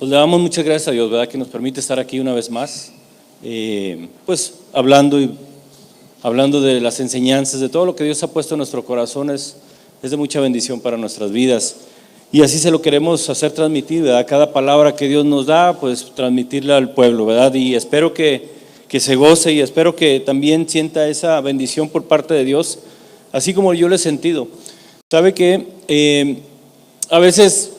Pues le damos muchas gracias a Dios, ¿verdad? Que nos permite estar aquí una vez más, pues hablando de las enseñanzas, de todo lo que Dios ha puesto en nuestro corazón es de mucha bendición para nuestras vidas. Y así se lo queremos hacer transmitir, ¿verdad? Cada palabra que Dios nos da, pues transmitirla al pueblo, ¿verdad? Y espero que se goce y espero que también sienta esa bendición por parte de Dios, así como yo lo he sentido. Sabe que a veces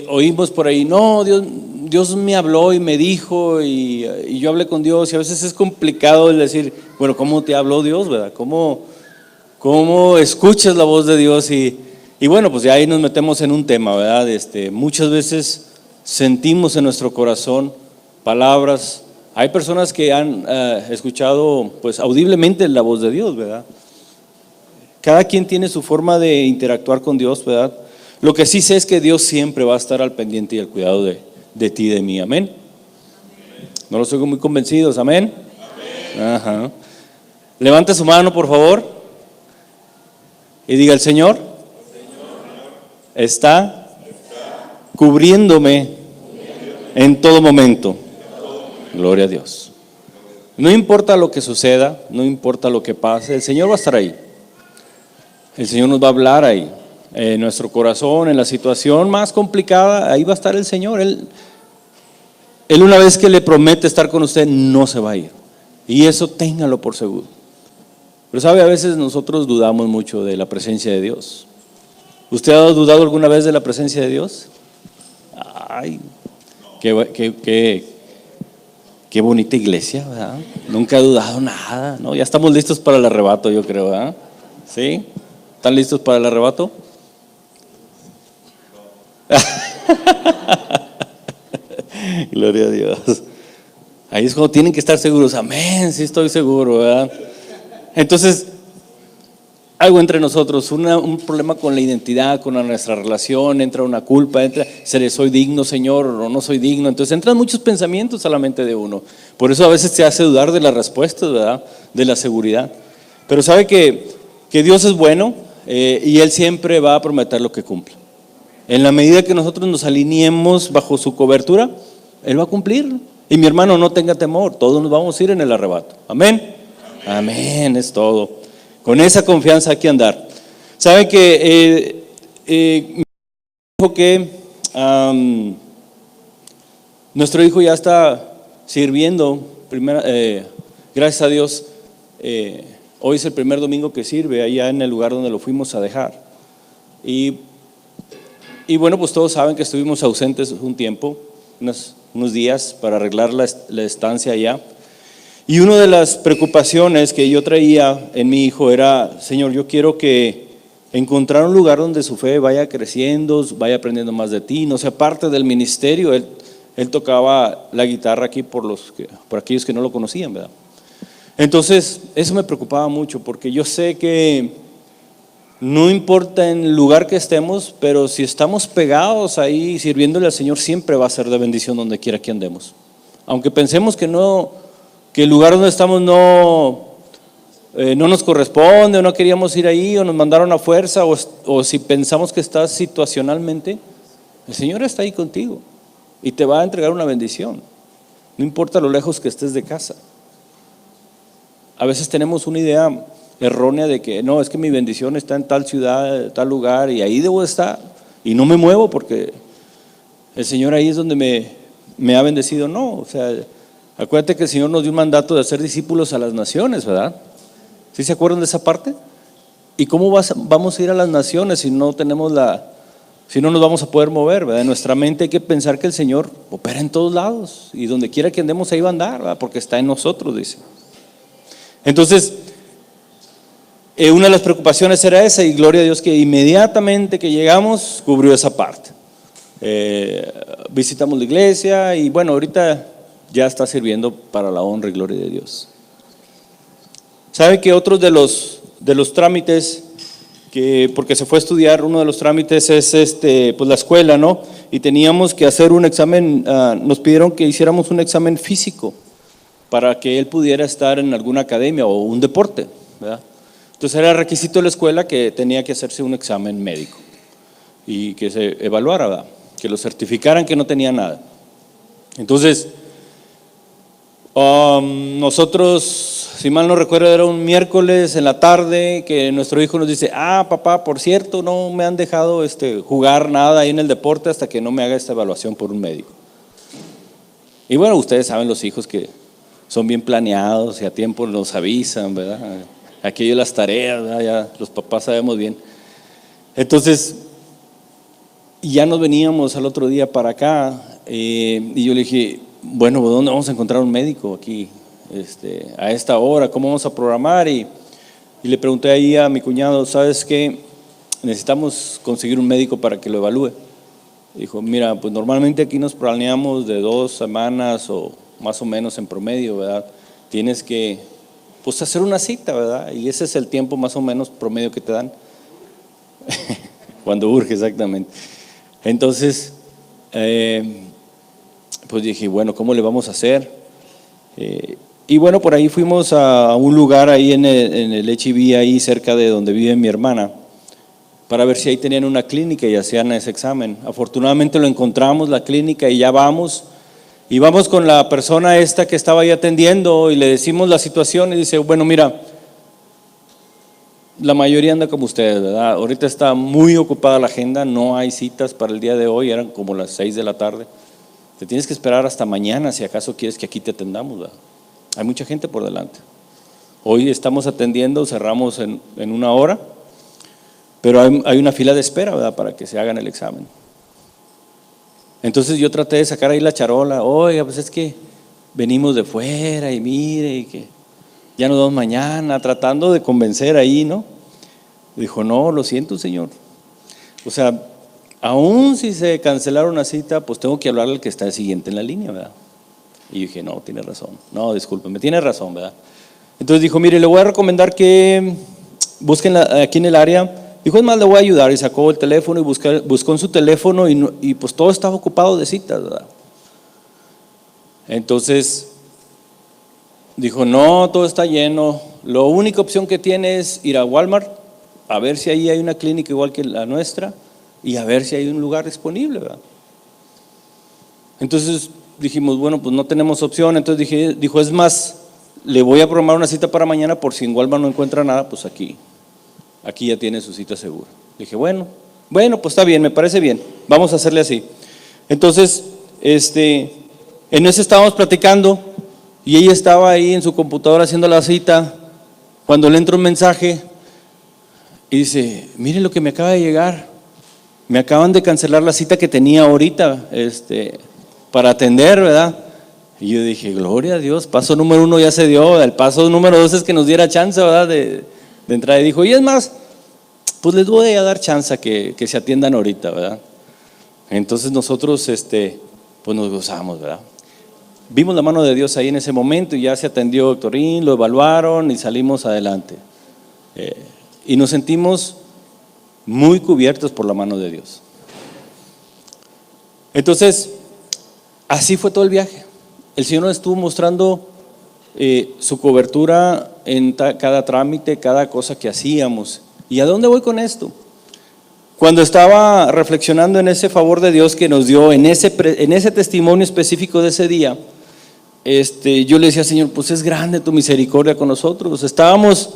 oímos por ahí, no, Dios me habló y me dijo y yo hablé con Dios, y a veces es complicado el decir, bueno, ¿cómo te habló Dios, verdad? ¿Cómo escuchas la voz de Dios? Y bueno, pues ya ahí nos metemos en un tema, ¿verdad? Muchas veces sentimos en nuestro corazón palabras. Hay personas que han escuchado pues audiblemente la voz de Dios, ¿verdad? Cada quien tiene su forma de interactuar con Dios, ¿verdad? Lo que sí sé es que Dios siempre va a estar al pendiente y al cuidado de ti y de mí, amén. No lo estoy muy convencidos, amén. Ajá. Levante su mano, por favor, y diga: el Señor está cubriéndome en todo momento. Gloria a Dios. No importa lo que suceda, no importa lo que pase, el Señor va a estar ahí. El Señor nos va a hablar ahí, en nuestro corazón, en la situación más complicada, ahí va a estar el Señor. Él una vez que le promete estar con usted, no se va a ir. Y eso téngalo por seguro. Pero sabe, a veces nosotros dudamos mucho de la presencia de Dios. ¿Usted ha dudado alguna vez de la presencia de Dios? Ay, qué bonita iglesia, ¿verdad? Nunca he dudado nada, ¿no? Ya estamos listos para el arrebato, yo creo, ¿verdad? ¿Sí? ¿Están listos para el arrebato? Gloria a Dios. Ahí es cuando tienen que estar seguros. Amén, sí estoy seguro, ¿verdad? Entonces, algo entre nosotros, un problema con la identidad, con nuestra relación, entra una culpa, ¿seré soy digno, Señor, o no soy digno? Entonces entran muchos pensamientos a la mente de uno. Por eso a veces te hace dudar de las respuestas, ¿verdad? De la seguridad. Pero sabe que Dios es bueno, y Él siempre va a prometer lo que cumple. En la medida que nosotros nos alineemos bajo su cobertura, Él va a cumplir. Y mi hermano, no tenga temor, todos nos vamos a ir en el arrebato. Amén. Amén, es todo. Con esa confianza hay que andar. ¿Sabe que me dijo que nuestro hijo ya está sirviendo? Gracias a Dios, hoy es el primer domingo que sirve allá en el lugar donde lo fuimos a dejar. Y bueno, pues todos saben que estuvimos ausentes un tiempo, unos días para arreglar la estancia allá. Y una de las preocupaciones que yo traía en mi hijo era: Señor, yo quiero que encontrar un lugar donde su fe vaya creciendo, vaya aprendiendo más de ti, no sea parte del ministerio. Él tocaba la guitarra aquí por aquellos que no lo conocían, ¿verdad? Entonces eso me preocupaba mucho, porque yo sé que no importa en el lugar que estemos, pero si estamos pegados ahí sirviéndole al Señor, siempre va a ser de bendición donde quiera que andemos. Aunque pensemos que el lugar donde estamos no nos corresponde, o no queríamos ir ahí, o nos mandaron a fuerza, o si pensamos que estás situacionalmente, el Señor está ahí contigo y te va a entregar una bendición. No importa lo lejos que estés de casa. A veces tenemos una idea errónea de que no, es que mi bendición está en tal ciudad, tal lugar, y ahí debo estar, y no me muevo porque el Señor ahí es donde me ha bendecido. No, o sea, acuérdate que el Señor nos dio un mandato de hacer discípulos a las naciones, ¿verdad? ¿Sí se acuerdan de esa parte? ¿Y cómo vamos a ir a las naciones si no nos vamos a poder mover, ¿verdad? En nuestra mente hay que pensar que el Señor opera en todos lados, y donde quiera que andemos ahí va a andar, ¿verdad? Porque está en nosotros, dice. Entonces, una de las preocupaciones era esa, y gloria a Dios que inmediatamente que llegamos cubrió esa parte. Visitamos la iglesia y bueno, ahorita ya está sirviendo para la honra y gloria de Dios. ¿Sabe que otros de los trámites, porque se fue a estudiar, uno de los trámites es pues la escuela, ¿no? Y teníamos que hacer un examen, nos pidieron que hiciéramos un examen físico para que él pudiera estar en alguna academia o un deporte, ¿verdad? Entonces era requisito de la escuela que tenía que hacerse un examen médico y que se evaluara, ¿verdad? que lo certificaran que no tenía nada. Entonces, nosotros, si mal no recuerdo, era un miércoles en la tarde que nuestro hijo nos dice: papá, por cierto, no me han dejado jugar nada ahí en el deporte hasta que no me haga esta evaluación por un médico. Y bueno, ustedes saben, los hijos que son bien planeados y a tiempo nos avisan, ¿verdad? Aquello, las tareas, ¿verdad? Ya los papás sabemos bien. Entonces, ya nos veníamos al otro día para acá, y yo le dije: bueno, ¿dónde vamos a encontrar un médico aquí a esta hora? ¿Cómo vamos a programar? Y le pregunté ahí a mi cuñado: ¿sabes qué? Necesitamos conseguir un médico para que lo evalúe. Dijo: mira, pues normalmente aquí nos planeamos de 2 semanas o más o menos en promedio, ¿verdad? Tienes que pues hacer una cita, ¿verdad? Y ese es el tiempo más o menos promedio que te dan. Cuando urge, exactamente. Entonces, pues dije: bueno, ¿cómo le vamos a hacer? Y bueno, por ahí fuimos a un lugar ahí en el HIV, ahí cerca de donde vive mi hermana, para ver si ahí tenían una clínica y hacían ese examen. Afortunadamente lo encontramos, la clínica, y ya vamos. Y vamos con la persona esta que estaba ahí atendiendo y le decimos la situación y dice: bueno, mira, la mayoría anda como ustedes, ¿verdad? Ahorita está muy ocupada la agenda, no hay citas para el día de hoy, eran como las 6 de la tarde. Te tienes que esperar hasta mañana si acaso quieres que aquí te atendamos, ¿verdad? Hay mucha gente por delante. Hoy estamos atendiendo, cerramos en 1 hora, pero hay una fila de espera, ¿verdad?, para que se hagan el examen. Entonces yo traté de sacar ahí la charola: oiga, pues es que venimos de fuera y mire, y que ya nos vemos mañana, tratando de convencer ahí, ¿no? Dijo: no, lo siento, señor. O sea, aún si se cancelara una cita, pues tengo que hablarle al que está el siguiente en la línea, ¿verdad? Y yo dije: no, tiene razón. No, discúlpeme, tiene razón, ¿verdad? Entonces dijo: mire, le voy a recomendar que busquen aquí en el área. Dijo: es más, le voy a ayudar. Y sacó el teléfono y buscó en su teléfono y pues todo estaba ocupado de citas, ¿verdad? Entonces dijo: no, todo está lleno. La única opción que tiene es ir a Walmart, a ver si ahí hay una clínica igual que la nuestra y a ver si hay un lugar disponible, ¿verdad? Entonces dijimos: bueno, pues no tenemos opción. Entonces dijo: es más, le voy a programar una cita para mañana por si en Walmart no encuentra nada, pues aquí ya tiene su cita segura. Dije: bueno, pues está bien, me parece bien, vamos a hacerle así. Entonces, en ese estábamos platicando y ella estaba ahí en su computadora haciendo la cita, cuando le entra un mensaje y dice: mire lo que me acaba de llegar, me acaban de cancelar la cita que tenía ahorita para atender, ¿verdad? Y yo dije: gloria a Dios, paso número 1 ya se dio. El paso número 2 es que nos diera chance, ¿verdad?, de entrar. Y dijo: y es más, pues les voy a dar chance que se atiendan ahorita, ¿verdad? Entonces nosotros pues nos gozamos, ¿verdad? Vimos la mano de Dios ahí en ese momento y ya se atendió Doctorín, lo evaluaron y salimos adelante. Y nos sentimos muy cubiertos por la mano de Dios. Entonces, así fue todo el viaje. El Señor nos estuvo mostrando su cobertura en cada trámite, cada cosa que hacíamos. ¿Y a dónde voy con esto? Cuando estaba reflexionando en ese favor de Dios que nos dio en ese testimonio específico de ese día, yo le decía: Señor, pues es grande tu misericordia con nosotros. Estábamos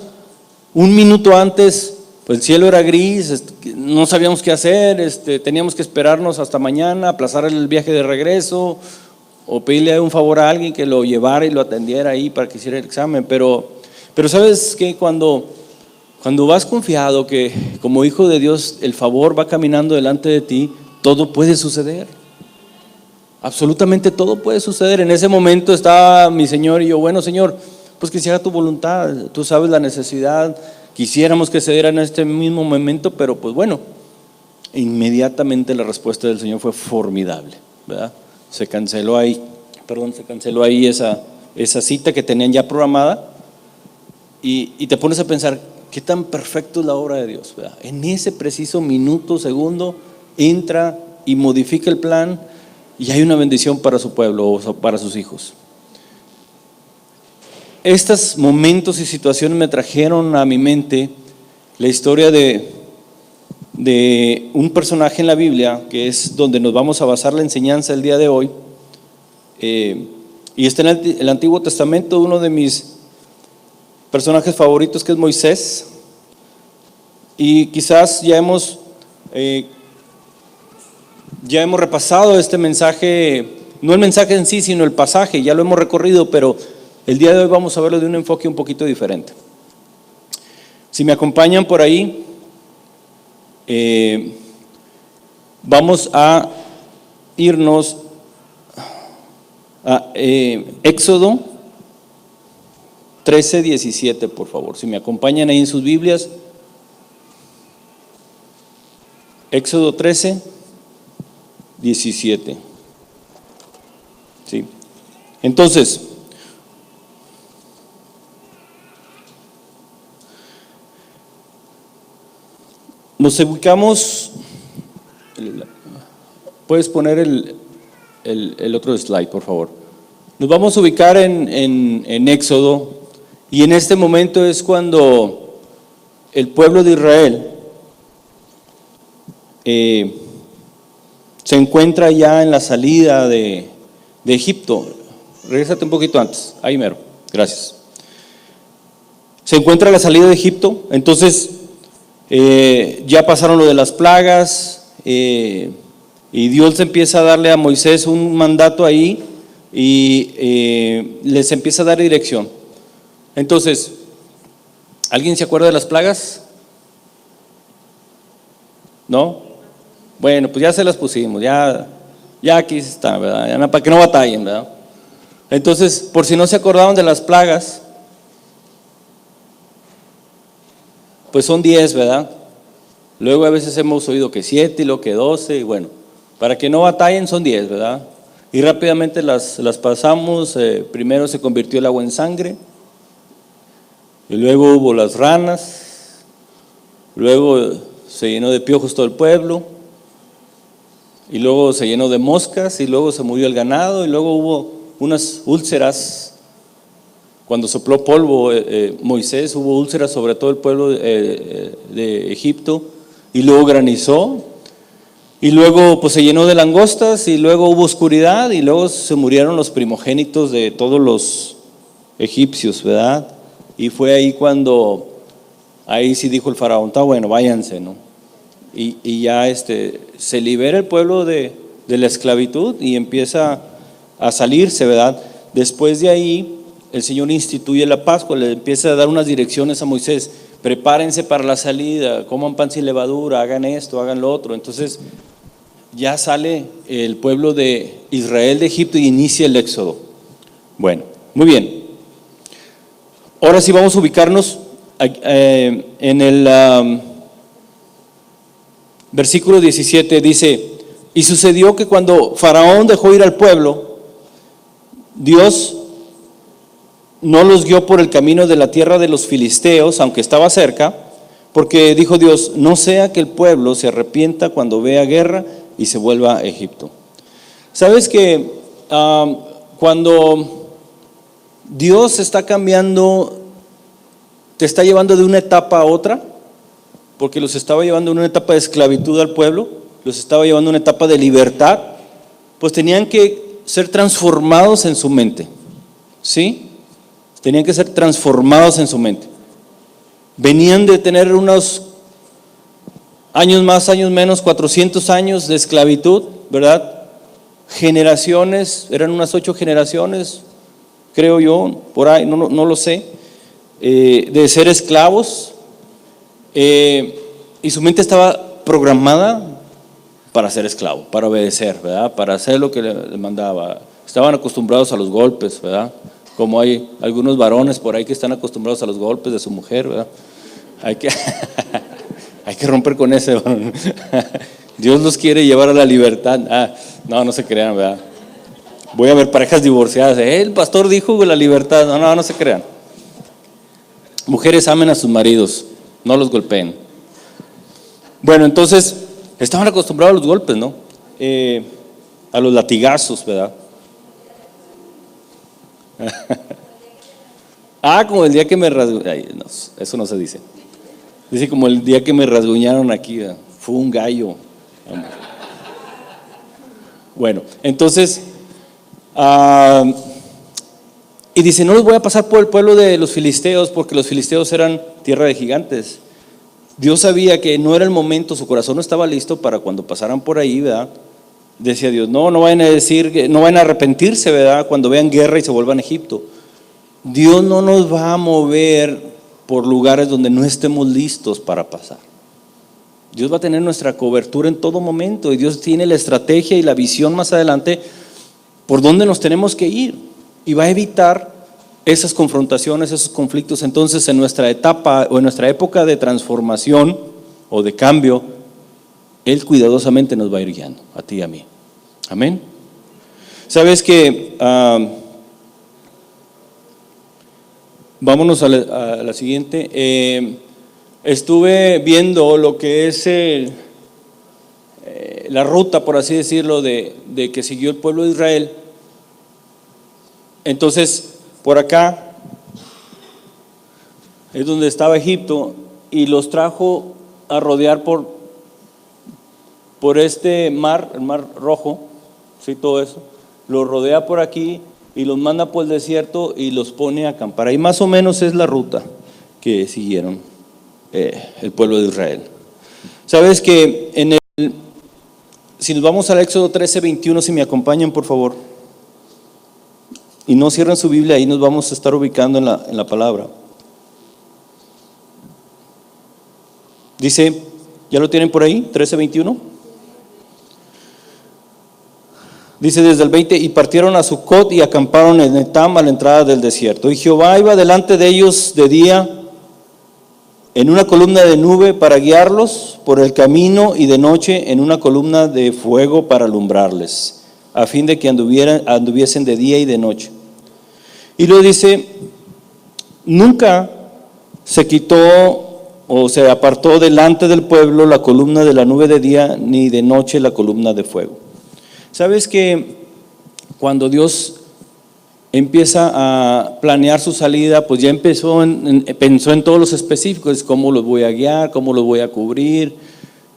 un minuto antes, pues el cielo era gris, no sabíamos qué hacer, teníamos que esperarnos hasta mañana, aplazar el viaje de regreso o pedirle un favor a alguien que lo llevara y lo atendiera ahí para que hiciera el examen. Pero sabes que cuando vas confiado que como hijo de Dios el favor va caminando delante de ti, todo puede suceder. Absolutamente todo puede suceder. En ese momento estaba mi Señor y yo: bueno, Señor, pues que se haga tu voluntad, tú sabes la necesidad, quisiéramos que se diera en este mismo momento, pero pues bueno. Inmediatamente la respuesta del Señor fue formidable, ¿verdad? Se canceló ahí esa cita que tenían ya programada y te pones a pensar: qué tan perfecto es la obra de Dios, ¿verdad? En ese preciso minuto, segundo, entra y modifica el plan y hay una bendición para su pueblo o para sus hijos. Estos momentos y situaciones me trajeron a mi mente la historia de de un personaje en la Biblia, que es donde nos vamos a basar la enseñanza el día de hoy. Y está en el Antiguo Testamento, uno de mis personajes favoritos, que es Moisés. Y quizás ya hemos repasado este mensaje, no el mensaje en sí, sino el pasaje, ya lo hemos recorrido, pero el día de hoy vamos a verlo de un enfoque un poquito diferente. Si me acompañan por ahí, vamos a irnos a Éxodo 13:17, por favor. Si me acompañan ahí en sus Biblias, Éxodo 13:17. ¿Sí? Entonces, nos ubicamos. Puedes poner el otro slide, por favor. Nos vamos a ubicar en Éxodo, y en este momento es cuando el pueblo de Israel se encuentra ya en la salida de Egipto. Regrésate un poquito antes, ahí mero, gracias. Se encuentra a la salida de Egipto, entonces ya pasaron lo de las plagas, y Dios empieza a darle a Moisés un mandato ahí, y les empieza a dar dirección. Entonces, ¿alguien se acuerda de las plagas? ¿No? Bueno, pues ya se las pusimos, ya aquí está, ¿verdad? Ya para que no batallen, ¿verdad? Entonces, por si no se acordaban de las plagas, pues son 10, ¿verdad? Luego a veces hemos oído que 7 y luego que 12, y bueno, para que no batallen son 10, ¿verdad? Y rápidamente las pasamos. Primero se convirtió el agua en sangre, y luego hubo las ranas, luego se llenó de piojos todo el pueblo, y luego se llenó de moscas, y luego se murió el ganado, y luego hubo unas úlceras. Cuando sopló polvo Moisés, hubo úlceras sobre todo el pueblo de Egipto, y luego granizó, y luego pues se llenó de langostas, y luego hubo oscuridad, y luego se murieron los primogénitos de todos los egipcios, ¿verdad? Y fue ahí cuando, ahí sí dijo el faraón, está bueno, váyanse, ¿no? Y ya se libera el pueblo de la esclavitud y empieza a salirse, ¿verdad? Después de ahí, el Señor instituye la Pascua, le empieza a dar unas direcciones a Moisés: prepárense para la salida, coman pan sin levadura, hagan esto, hagan lo otro. Entonces ya sale el pueblo de Israel de Egipto y inicia el éxodo. Bueno, muy bien. Ahora sí vamos a ubicarnos en el versículo 17. Dice: y sucedió que cuando Faraón dejó ir al pueblo, Dios no los guió por el camino de la tierra de los filisteos, aunque estaba cerca, porque dijo Dios: no sea que el pueblo se arrepienta cuando vea guerra y se vuelva a Egipto. ¿Sabes que cuando Dios está cambiando, te está llevando de una etapa a otra? Porque los estaba llevando en una etapa de esclavitud al pueblo, los estaba llevando a una etapa de libertad, pues tenían que ser transformados en su mente, ¿sí? Tenían que ser transformados en su mente. Venían de tener unos años más, años menos, 400 años de esclavitud, ¿verdad? Generaciones, eran unas 8 generaciones, creo yo, por ahí, no lo sé, de ser esclavos, y su mente estaba programada para ser esclavo, para obedecer, ¿verdad? Para hacer lo que le mandaba. Estaban acostumbrados a los golpes, ¿verdad? Como hay algunos varones por ahí que están acostumbrados a los golpes de su mujer, ¿verdad? Hay que romper con ese. Dios los quiere llevar a la libertad. No se crean, ¿verdad? Voy a ver parejas divorciadas. El pastor dijo la libertad. No se crean. Mujeres, amen a sus maridos, no los golpeen. Bueno, entonces estaban acostumbrados a los golpes, ¿no? A los latigazos, ¿verdad? Como el día que me rasguñaron. No, eso no se dice. Dice como el día que me rasguñaron aquí, ¿verdad? fue un gallo. Bueno, entonces, y dice, no los voy a pasar por el pueblo de los filisteos, porque los filisteos eran tierra de gigantes. Dios sabía que no era el momento, su corazón no estaba listo para cuando pasaran por ahí, ¿verdad? Decía Dios, no vayan a decir, no vayan a arrepentirse, ¿verdad? Cuando vean guerra y se vuelvan a Egipto. Dios no nos va a mover por lugares donde no estemos listos para pasar. Dios va a tener nuestra cobertura en todo momento, y Dios tiene la estrategia y la visión más adelante por dónde nos tenemos que ir, y va a evitar esas confrontaciones, esos conflictos. Entonces, en nuestra etapa o en nuestra época de transformación o de cambio, Él cuidadosamente nos va a ir guiando, a ti y a mí. Amén. Sabes que vámonos a la siguiente. Estuve viendo lo que es la ruta, por así decirlo, de que siguió el pueblo de Israel. Entonces, por acá es donde estaba Egipto, y los trajo a rodear por este mar, el mar Rojo, sí, todo eso, los rodea por aquí y los manda por el desierto y los pone a acampar. Ahí más o menos es la ruta que siguieron el pueblo de Israel. Sabes que si nos vamos al Éxodo 13:21, si me acompañan por favor, y no cierran su Biblia, ahí nos vamos a estar ubicando en la palabra. Dice, ¿ya lo tienen por ahí? 13:21. Dice desde el 20, y partieron a Sucot y acamparon en Etam a la entrada del desierto. Y Jehová iba delante de ellos de día en una columna de nube para guiarlos por el camino, y de noche en una columna de fuego para alumbrarles, a fin de que anduviesen de día y de noche. Y luego dice, nunca se quitó o se apartó delante del pueblo la columna de la nube de día, ni de noche la columna de fuego. ¿Sabes que cuando Dios empieza a planear su salida, pues ya pensó en todos los específicos, cómo los voy a guiar, cómo los voy a cubrir?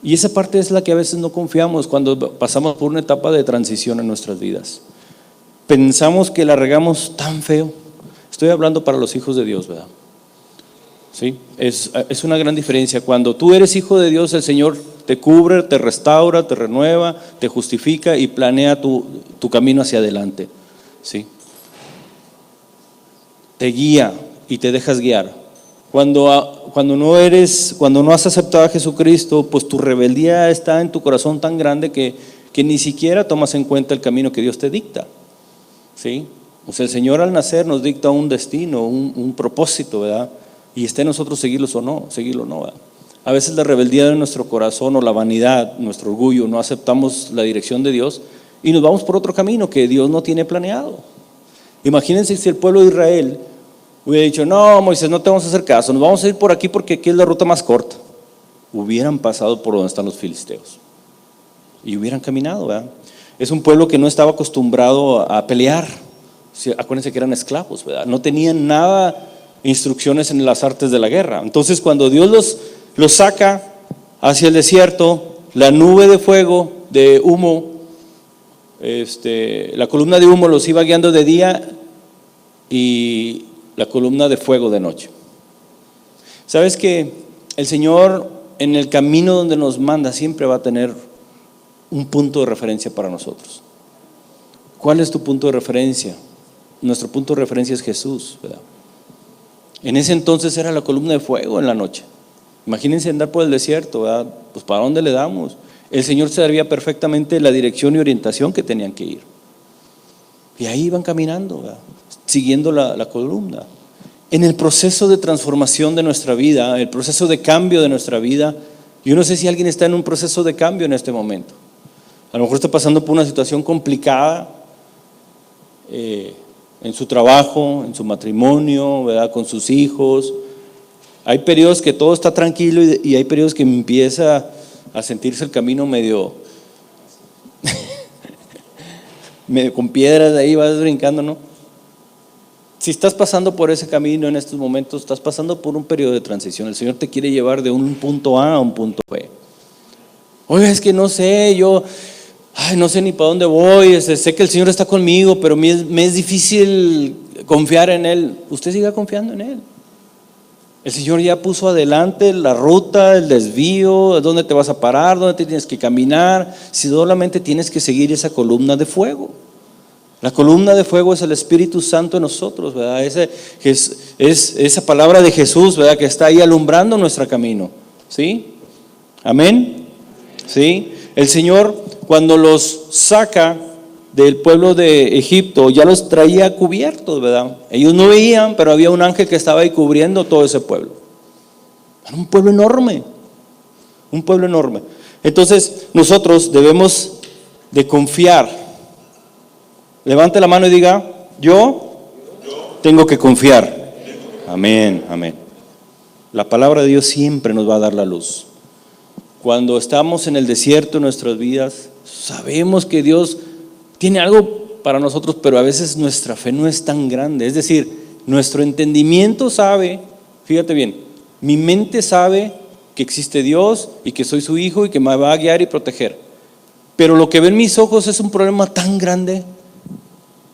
Y esa parte es la que a veces no confiamos cuando pasamos por una etapa de transición en nuestras vidas. Pensamos que la regamos tan feo. Estoy hablando para los hijos de Dios, ¿verdad? Sí, es una gran diferencia. Cuando tú eres hijo de Dios, el Señor te cubre, te restaura, te renueva, te justifica y planea tu camino hacia adelante. Sí, te guía y te dejas guiar. Cuando no has aceptado a Jesucristo, pues tu rebeldía está en tu corazón tan grande que ni siquiera tomas en cuenta el camino que Dios te dicta. ¿Sí? O sea, el Señor al nacer nos dicta un destino, un propósito, ¿verdad? Y está en nosotros seguirlo o no, ¿verdad? A veces la rebeldía de nuestro corazón o la vanidad, nuestro orgullo, no aceptamos la dirección de Dios y nos vamos por otro camino que Dios no tiene planeado. Imagínense si el pueblo de Israel hubiera dicho, no, Moisés, no te vamos a hacer caso, nos vamos a ir por aquí porque aquí es la ruta más corta. Hubieran pasado por donde están los filisteos y hubieran caminado, ¿verdad? Es un pueblo que no estaba acostumbrado a pelear. Acuérdense que eran esclavos, ¿verdad? No tenían nada, instrucciones en las artes de la guerra. Entonces cuando Dios los saca hacia el desierto, la nube de fuego, de humo, la columna de humo los iba guiando de día y la columna de fuego de noche. ¿Sabes que el Señor en el camino donde nos manda siempre va a tener un punto de referencia para nosotros? ¿Cuál es tu punto de referencia? Nuestro punto de referencia es Jesús, ¿verdad? En ese entonces era la columna de fuego en la noche. Imagínense andar por el desierto, ¿verdad? Pues ¿para dónde le damos? El Señor sabía perfectamente la dirección y orientación que tenían que ir. Y ahí iban caminando, ¿verdad? Siguiendo la columna. En el proceso de transformación de nuestra vida, el proceso de cambio de nuestra vida, yo no sé si alguien está en un proceso de cambio en este momento. A lo mejor está pasando por una situación complicada, en su trabajo, en su matrimonio, ¿verdad? Con sus hijos. Hay periodos que todo está tranquilo y hay periodos que empieza a sentirse el camino medio con piedras, de ahí vas brincando, ¿no? Si estás pasando por ese camino en estos momentos, estás pasando por un periodo de transición. El Señor te quiere llevar de un punto A a un punto B. Oiga, es que no sé, no sé ni para dónde voy, sé que el Señor está conmigo, pero me es difícil confiar en Él. Usted siga confiando en Él. El Señor ya puso adelante la ruta, el desvío, dónde te vas a parar, dónde te tienes que caminar. Si solamente tienes que seguir esa columna de fuego. La columna de fuego es el Espíritu Santo en nosotros, ¿verdad? Es esa palabra de Jesús, ¿verdad? Que está ahí alumbrando nuestro camino, ¿sí? Amén. ¿Sí? El Señor, cuando los saca del pueblo de Egipto, ya los traía cubiertos, ¿verdad? Ellos no veían, pero había un ángel que estaba ahí cubriendo todo ese pueblo. Era un pueblo enorme, un pueblo enorme. Entonces nosotros debemos de confiar. Levante la mano y diga: yo tengo que confiar. Amén, amén. La palabra de Dios siempre nos va a dar la luz. Cuando estamos en el desierto en nuestras vidas, sabemos que Dios tiene algo para nosotros, pero a veces nuestra fe no es tan grande. Es decir, nuestro entendimiento sabe, fíjate bien, mi mente sabe que existe Dios y que soy su hijo y que me va a guiar y proteger. Pero lo que ven mis ojos es un problema tan grande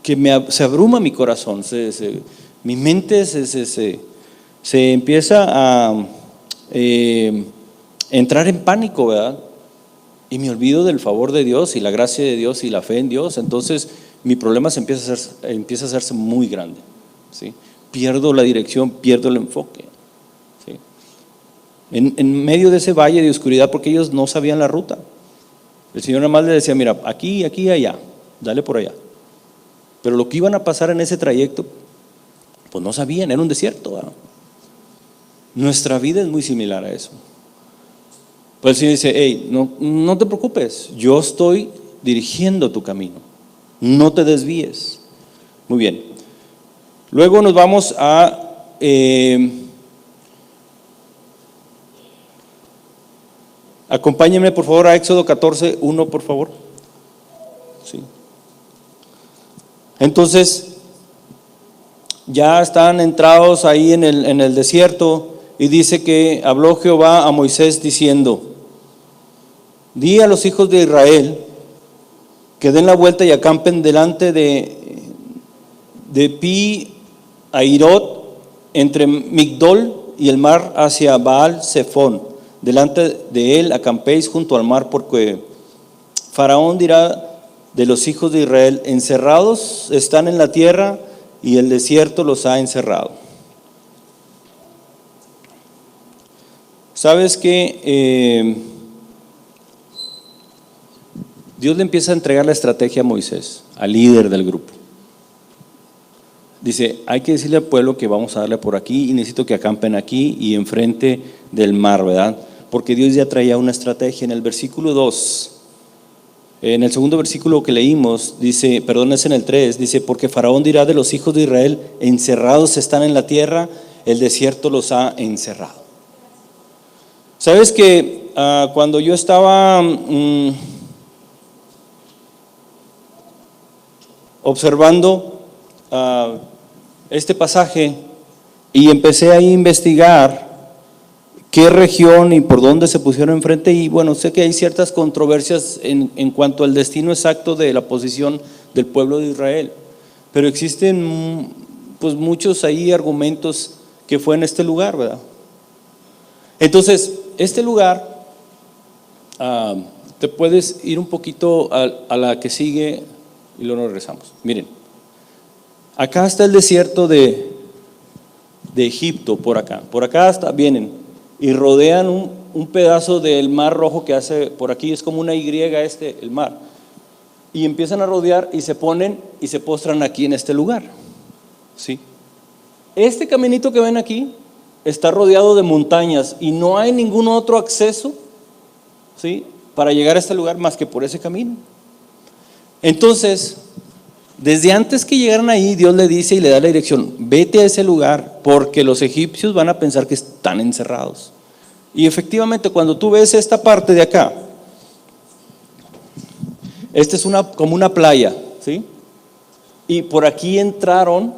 que se abruma mi corazón. Mi mente se empieza a entrar en pánico, ¿verdad? Y me olvido del favor de Dios y la gracia de Dios y la fe en Dios. Entonces mi problema empieza a hacerse muy grande, ¿sí? Pierdo la dirección, pierdo el enfoque, ¿sí? En medio de ese valle de oscuridad, porque ellos no sabían la ruta. El Señor nada más les decía: mira, aquí, aquí, allá, dale por allá. Pero lo que iban a pasar en ese trayecto, pues no sabían, era un desierto, ¿verdad? Nuestra vida es muy similar a eso. Pues el Señor dice: hey, no te preocupes, yo estoy dirigiendo tu camino, no te desvíes. Muy bien. Luego nos vamos a acompáñenme por favor a Éxodo 14:1, por favor. Sí. Entonces ya están entrados ahí en el desierto, y dice que habló Jehová a Moisés diciendo: di a los hijos de Israel que den la vuelta y acampen delante de Pi Hairot, entre Migdol y el mar, hacia Baal Zephón. Delante de él acampéis junto al mar, porque Faraón dirá de los hijos de Israel: encerrados están en la tierra, y el desierto los ha encerrado. ¿Sabes qué? Dios le empieza a entregar la estrategia a Moisés, al líder del grupo. Dice: hay que decirle al pueblo que vamos a darle por aquí, y necesito que acampen aquí y enfrente del mar, ¿verdad? Porque Dios ya traía una estrategia. En el versículo 2, en el segundo versículo que leímos, dice, perdón, es en el 3, dice: porque Faraón dirá de los hijos de Israel: encerrados están en la tierra, el desierto los ha encerrado. ¿Sabes que cuando yo estaba observando este pasaje y empecé a investigar qué región y por dónde se pusieron enfrente, y bueno, sé que hay ciertas controversias en cuanto al destino exacto de la posición del pueblo de Israel, pero existen pues muchos ahí argumentos que fue en este lugar, ¿verdad? Entonces, este lugar, te puedes ir un poquito a la que sigue y luego nos regresamos. Miren, acá está el desierto de Egipto, por acá hasta vienen y rodean un pedazo del mar Rojo que hace por aquí, es como una Y el mar, y empiezan a rodear y se ponen y se postran aquí en este lugar, ¿sí? Este caminito que ven aquí está rodeado de montañas y no hay ningún otro acceso, ¿sí?, para llegar a este lugar más que por ese camino. Entonces, desde antes que llegaran ahí, Dios le dice y le da la dirección: vete a ese lugar, porque los egipcios van a pensar que están encerrados. Y efectivamente, cuando tú ves esta parte de acá, esta es como una playa, ¿sí? Y por aquí entraron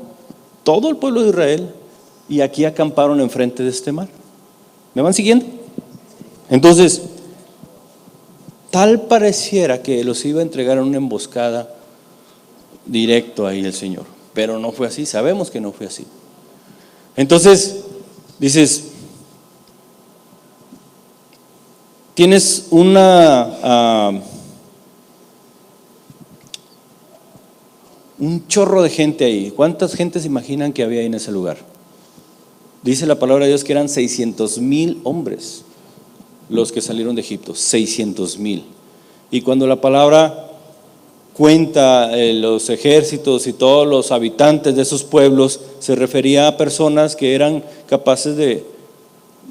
todo el pueblo de Israel y aquí acamparon enfrente de este mar. ¿Me van siguiendo? Entonces, Tal pareciera que los iba a entregar en una emboscada directo ahí el Señor, pero no fue así, sabemos que no fue así. Entonces, dices, tienes un chorro de gente ahí. ¿Cuántas gentes se imaginan que había ahí en ese lugar? Dice la palabra de Dios que eran 600,000 hombres los que salieron de Egipto, 600,000. Y cuando la palabra cuenta los ejércitos y todos los habitantes de esos pueblos, se refería a personas que eran capaces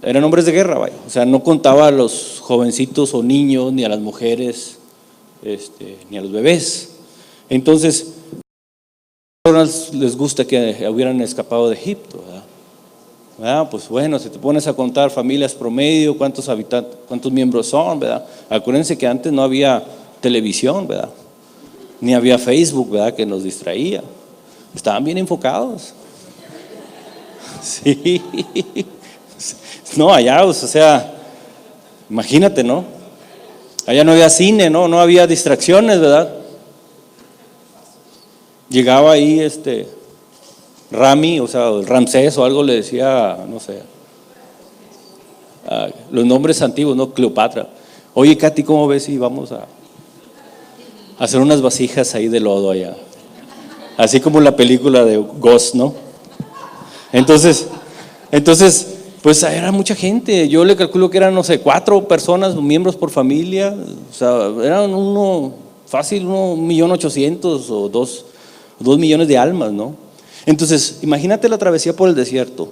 eran hombres de guerra, vaya. O sea, no contaba a los jovencitos o niños, ni a las mujeres, ni a los bebés. Entonces, a personas les gusta que hubieran escapado de Egipto, ¿verdad? Pues bueno, si te pones a contar familias promedio, cuántos habitantes, cuántos miembros son, ¿verdad? Acuérdense que antes no había televisión, ¿verdad? Ni había Facebook, ¿verdad? Que nos distraía. Estaban bien enfocados. Sí. No, allá, o sea, imagínate, ¿no? Allá no había cine, ¿no? No había distracciones, ¿verdad? Llegaba ahí Rami, o sea, Ramsés o algo le decía, no sé, los nombres antiguos, ¿no? Cleopatra. Oye, Katy, ¿cómo ves si vamos a hacer unas vasijas ahí de lodo allá? Así como la película de Ghost, ¿no? Entonces, pues era mucha gente. Yo le calculo que eran, no sé, 4 personas, miembros por familia. O sea, eran fácil, 1,800,000 o 2 millones de almas, ¿no? Entonces, imagínate la travesía por el desierto.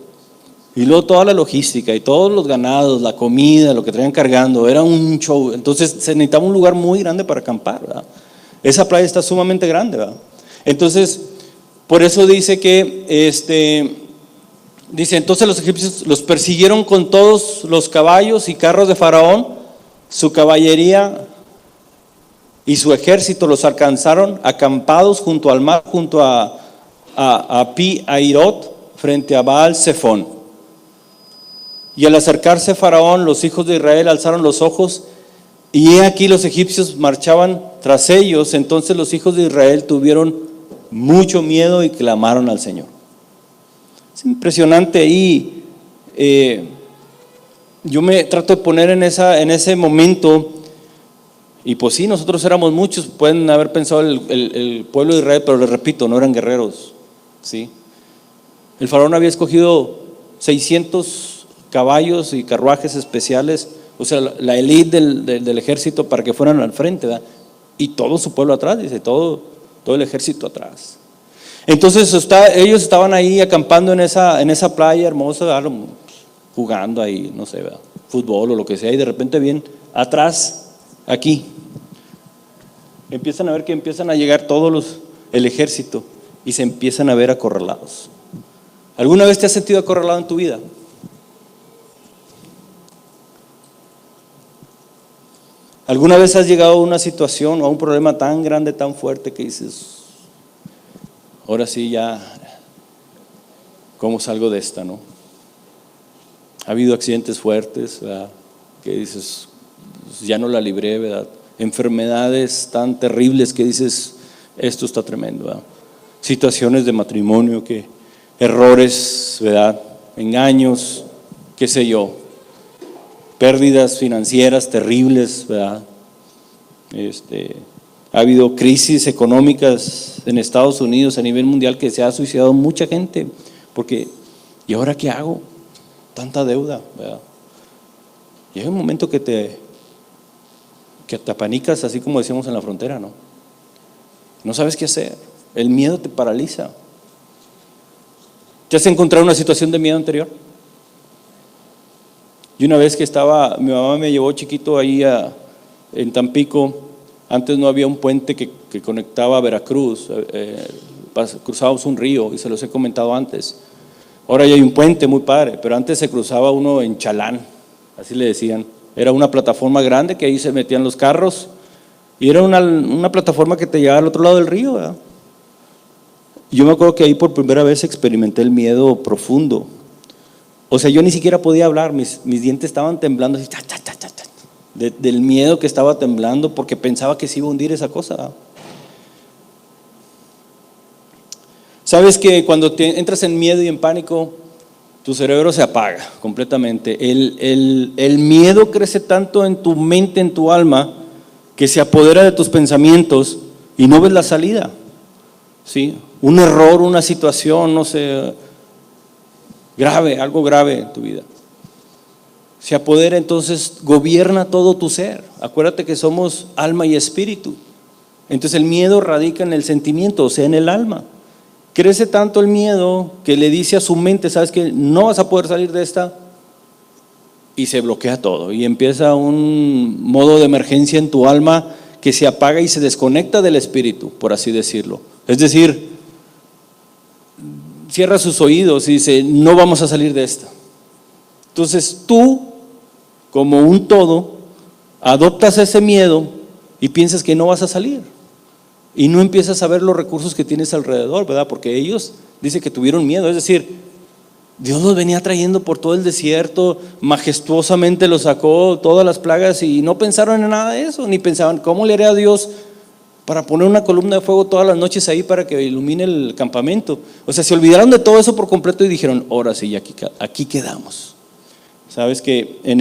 Y luego toda la logística y todos los ganados, la comida, lo que traían cargando, era un show. Entonces se necesitaba un lugar muy grande para acampar, ¿verdad? Esa playa está sumamente grande, ¿verdad? Entonces, por eso dice que, dice, entonces los egipcios los persiguieron con todos los caballos y carros de Faraón, su caballería y su ejército los alcanzaron acampados junto al mar, junto a Pi Hairot, frente a Baal Zephón. Y al acercarse Faraón, los hijos de Israel alzaron los ojos, y he aquí los egipcios marchaban tras ellos. Entonces los hijos de Israel tuvieron mucho miedo y clamaron al Señor. Es impresionante ahí. Yo me trato de poner en ese momento, y pues sí, nosotros éramos muchos. Pueden haber pensado el pueblo de Israel, pero les repito, no eran guerreros, ¿sí? El faraón había escogido 600 caballos y carruajes especiales, o sea, la élite del ejército, para que fueran al frente, ¿verdad? Y todo su pueblo atrás, dice, todo el ejército atrás. Entonces ellos estaban ahí acampando en esa playa hermosa, ¿verdad? Jugando ahí, no sé, ¿verdad? Fútbol o lo que sea, y de repente bien atrás, aquí, empiezan a ver que empiezan a llegar el ejército, y se empiezan a ver acorralados. ¿Alguna vez te has sentido acorralado en tu vida? ¿Alguna vez has llegado a una situación o a un problema tan grande, tan fuerte, que dices, ahora sí ya, ¿cómo salgo de esta, no? Ha habido accidentes fuertes, ¿verdad? Que dices, ya no la libré, ¿verdad? Enfermedades tan terribles que dices, esto está tremendo, ¿verdad? Situaciones de matrimonio, errores, ¿verdad? Engaños, qué sé yo, pérdidas financieras terribles, ¿verdad? Ha habido crisis económicas en Estados Unidos a nivel mundial, que se ha suicidado mucha gente porque, ¿y ahora qué hago? Tanta deuda, ¿verdad? Y hay un momento que te apanicas, así como decíamos en la frontera, ¿no? No sabes qué hacer, el miedo te paraliza. ¿Te has encontrado en una situación de miedo anterior? Y una vez que mi mamá me llevó chiquito ahí en Tampico. Antes no había un puente que conectaba a Veracruz, cruzábamos un río, y se los he comentado antes. Ahora ya hay un puente muy padre, pero antes se cruzaba uno en Chalán, así le decían. Era una plataforma grande que ahí se metían los carros, y era una plataforma que te llevaba al otro lado del río, ¿verdad? Yo me acuerdo que ahí por primera vez experimenté el miedo profundo. O sea, yo ni siquiera podía hablar, mis dientes estaban temblando así, del miedo que estaba temblando porque pensaba que se iba a hundir esa cosa. Sabes que cuando entras en miedo y en pánico, tu cerebro se apaga completamente. El miedo crece tanto en tu mente, en tu alma, que se apodera de tus pensamientos y no ves la salida. ¿Sí? Un error, una situación, no sé, grave, algo grave en tu vida. Se apodera, entonces gobierna todo tu ser. Acuérdate que somos alma y espíritu. Entonces el miedo radica en el sentimiento, o sea, en el alma. Crece tanto el miedo que le dice a su mente, sabes que no vas a poder salir de esta, y se bloquea todo y empieza un modo de emergencia en tu alma que se apaga y se desconecta del espíritu, por así decirlo. Es decir, cierra sus oídos y dice, no vamos a salir de esta. Entonces tú, como un todo, adoptas ese miedo y piensas que no vas a salir. Y no empiezas a ver los recursos que tienes alrededor, ¿verdad? Porque ellos dicen que tuvieron miedo, es decir, Dios los venía trayendo por todo el desierto, majestuosamente los sacó, todas las plagas, y no pensaron en nada de eso, ni pensaban, ¿cómo le haré a Dios para poner una columna de fuego todas las noches ahí para que ilumine el campamento? O sea, se olvidaron de todo eso por completo y dijeron, ahora sí, aquí quedamos. Sabes que en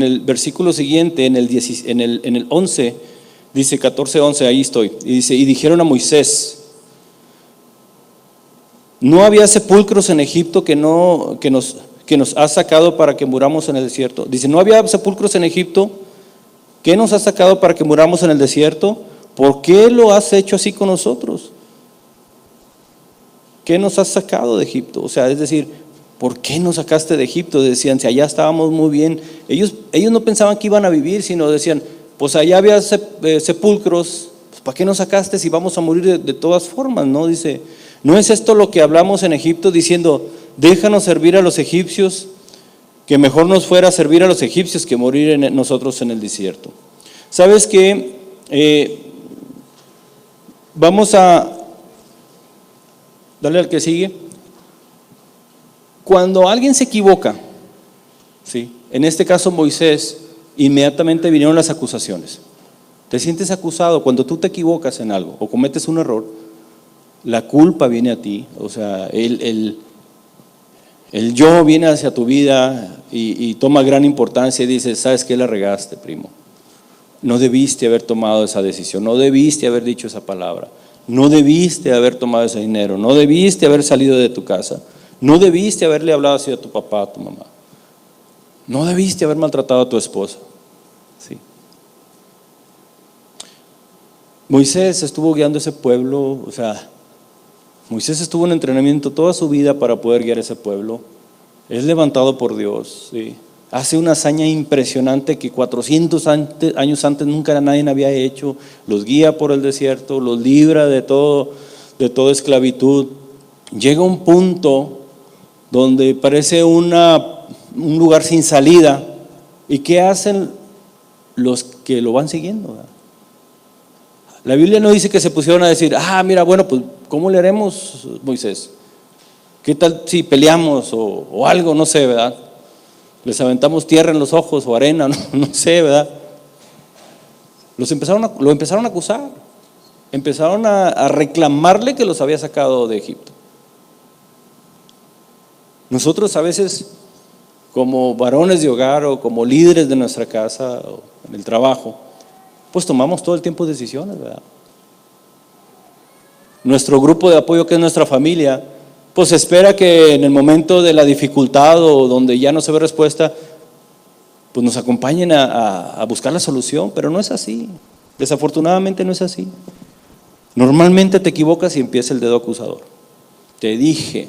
el versículo siguiente, en el 11, dice 14:11, ahí estoy, y dice, y dijeron a Moisés, ¿no había sepulcros en Egipto que nos has sacado para que muramos en el desierto? Dice, ¿no había sepulcros en Egipto que nos has sacado para que muramos en el desierto? ¿Por qué lo has hecho así con nosotros? ¿Qué nos has sacado de Egipto? O sea, es decir, ¿por qué nos sacaste de Egipto? Decían, si allá estábamos muy bien. Ellos no pensaban que iban a vivir, sino decían, pues allá había sepulcros, pues ¿para qué nos sacaste si vamos a morir de todas formas? ¿No? Dice, ¿no es esto lo que hablamos en Egipto diciendo, déjanos servir a los egipcios, que mejor nos fuera servir a los egipcios que morir nosotros en el desierto? ¿Sabes qué? Vamos a darle al que sigue. Cuando alguien se equivoca, ¿sí? En este caso Moisés, inmediatamente vinieron las acusaciones. Te sientes acusado cuando tú te equivocas en algo o cometes un error, la culpa viene a ti, o sea, el yo viene hacia tu vida y toma gran importancia y dices, ¿sabes qué? La regaste, primo. No debiste haber tomado esa decisión, no debiste haber dicho esa palabra, no debiste haber tomado ese dinero, no debiste haber salido de tu casa, no debiste haberle hablado así a tu papá, a tu mamá, no debiste haber maltratado a tu esposa. ¿Sí? Moisés estuvo guiando ese pueblo, o sea, Moisés estuvo en entrenamiento toda su vida para poder guiar ese pueblo. Es levantado por Dios, ¿sí? Hace una hazaña impresionante que 400 años antes nunca nadie había hecho. Los guía por el desierto, los libra de toda esclavitud. Llega un punto donde parece un lugar sin salida. ¿Y qué hacen los que lo van siguiendo? La Biblia no dice que se pusieron a decir, mira, bueno, pues ¿cómo le haremos, Moisés? ¿Qué tal si peleamos o algo? No sé, ¿verdad? Les aventamos tierra en los ojos o arena, no sé, ¿verdad? Lo empezaron a acusar, empezaron a reclamarle que los había sacado de Egipto. Nosotros a veces, como varones de hogar o como líderes de nuestra casa o en el trabajo, pues tomamos todo el tiempo decisiones, ¿verdad? Nuestro grupo de apoyo, que es nuestra familia, pues espera que en el momento de la dificultad o donde ya no se ve respuesta, pues nos acompañen a buscar la solución, pero no es así. Desafortunadamente no es así. Normalmente te equivocas y empieza el dedo acusador. Te dije,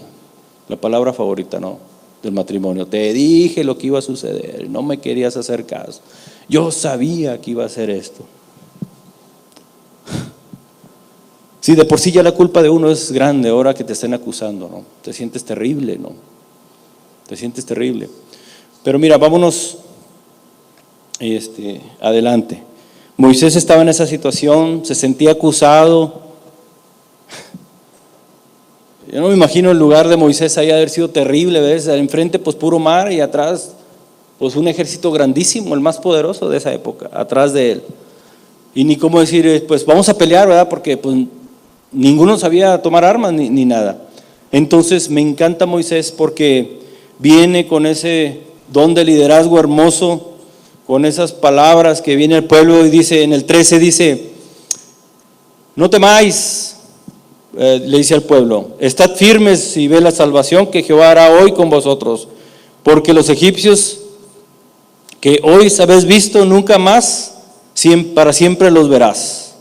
la palabra favorita, ¿no?, del matrimonio, te dije lo que iba a suceder, no me querías hacer caso. Yo sabía que iba a hacer esto. Si de por sí ya la culpa de uno es grande, ahora que te estén acusando, ¿no? Te sientes terrible, ¿no? Te sientes terrible. Pero mira, vámonos adelante. Moisés estaba en esa situación, se sentía acusado. Yo no me imagino el lugar de Moisés ahí haber sido terrible, ¿ves? Enfrente pues puro mar y atrás pues un ejército grandísimo, el más poderoso de esa época, atrás de él. Y ni cómo decir, pues vamos a pelear, ¿verdad? Porque pues ninguno sabía tomar armas ni nada. Entonces me encanta Moisés porque viene con ese don de liderazgo hermoso, con esas palabras que viene el pueblo y dice, en el 13 dice, no temáis, le dice al pueblo, estad firmes y ve la salvación que Jehová hará hoy con vosotros, porque los egipcios que hoy habéis visto, nunca más, para siempre los verás.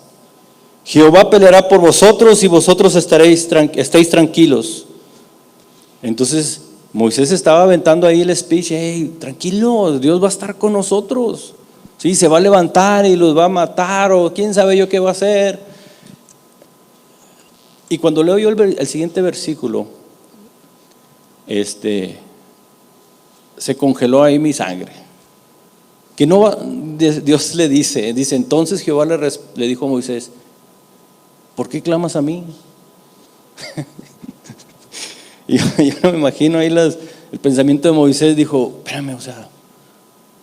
Jehová peleará por vosotros y vosotros estéis tranquilos. Entonces Moisés estaba aventando ahí el speech, hey, tranquilo, Dios va a estar con nosotros. Sí, se va a levantar y los va a matar o quién sabe yo qué va a hacer. Y cuando leo yo el siguiente versículo, se congeló ahí mi sangre. Que no, Dios le dice, entonces Jehová le dijo a Moisés, ¿por qué clamas a mí? Yo no me imagino ahí el pensamiento de Moisés. Dijo, espérame, o sea,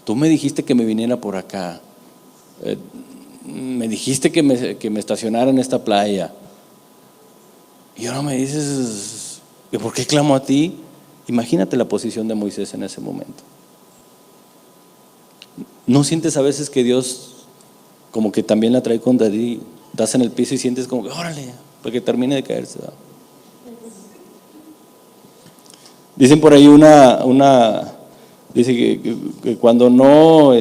tú me dijiste que me viniera por acá, me dijiste que me estacionara en esta playa, y ahora me dices, ¿por qué clamo a ti? Imagínate la posición de Moisés en ese momento. ¿No sientes a veces que Dios como que también la trae contra ti? Das en el piso y sientes como que órale, para que termine de caerse, ¿verdad? Dicen por ahí dice que cuando no,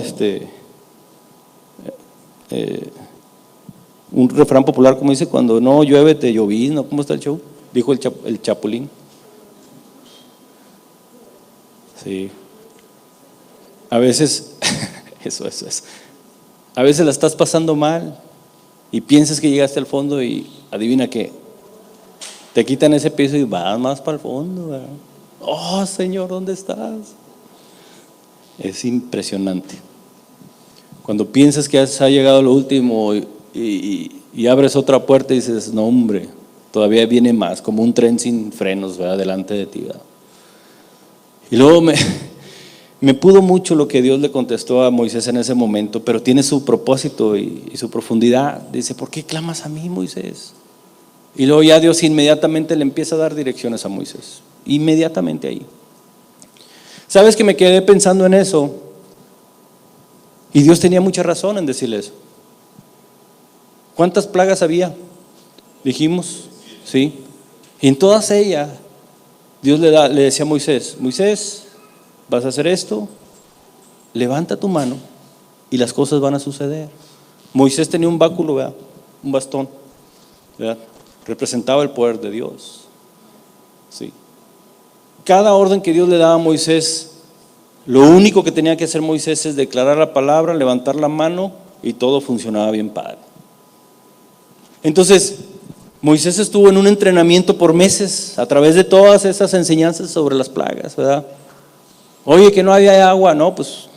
un refrán popular como dice, cuando no llueve te llovizna, ¿cómo está el show? Dijo el Chapulín. Sí. A veces, eso. A veces la estás pasando mal y piensas que llegaste al fondo y adivina qué, te quitan ese piso y vas más para el fondo, ¿verdad? Oh Señor, ¿dónde estás? Es impresionante. Cuando piensas que has llegado a lo último y abres otra puerta y dices, no hombre, todavía viene más, como un tren sin frenos, ¿verdad? Delante de ti, ¿verdad? Y luego me pudo mucho lo que Dios le contestó a Moisés en ese momento, pero tiene su propósito y su profundidad. Dice, ¿por qué clamas a mí, Moisés? Y luego ya Dios inmediatamente le empieza a dar direcciones a Moisés, inmediatamente ahí. ¿Sabes que me quedé pensando en eso? Y Dios tenía mucha razón en decirle eso. ¿Cuántas plagas había? Dijimos, ¿sí? Y en todas ellas Dios le decía a Moisés, Moisés, vas a hacer esto, levanta tu mano y las cosas van a suceder. Moisés tenía un báculo, ¿verdad? Un bastón, ¿verdad? Representaba el poder de Dios. Sí. Cada orden que Dios le daba a Moisés, lo único que tenía que hacer Moisés es declarar la palabra, levantar la mano y todo funcionaba bien padre. Entonces Moisés estuvo en un entrenamiento por meses a través de todas esas enseñanzas sobre las plagas, ¿verdad? Oye, que no había agua, no, pues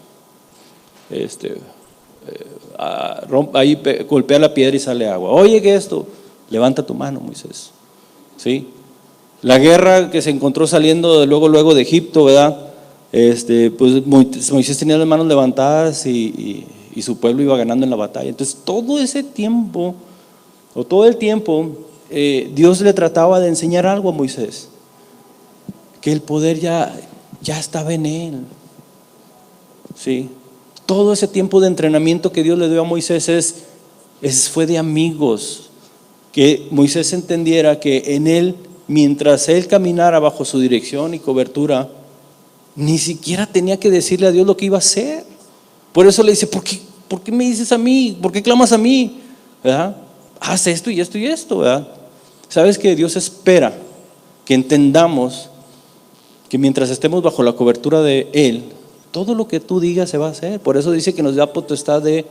ahí golpea la piedra y sale agua. Oye, que esto, levanta tu mano, Moisés. ¿Sí? La guerra que se encontró saliendo luego de Egipto, ¿verdad? Pues Moisés tenía las manos levantadas y su pueblo iba ganando en la batalla. Entonces todo ese tiempo, o todo el tiempo, Dios le trataba de enseñar algo a Moisés, que el poder ya estaba en él. ¿Sí? Todo ese tiempo de entrenamiento que Dios le dio a Moisés fue de amigos, que Moisés entendiera que en él, mientras él caminara bajo su dirección y cobertura, ni siquiera tenía que decirle a Dios lo que iba a hacer. Por eso le dice, ¿por qué me dices a mí? ¿Por qué clamas a mí? ¿Verdad? Haz esto y esto y esto, ¿verdad? Sabes que Dios espera que entendamos que mientras estemos bajo la cobertura de Él, todo lo que tú digas se va a hacer. Por eso dice que nos da potestad de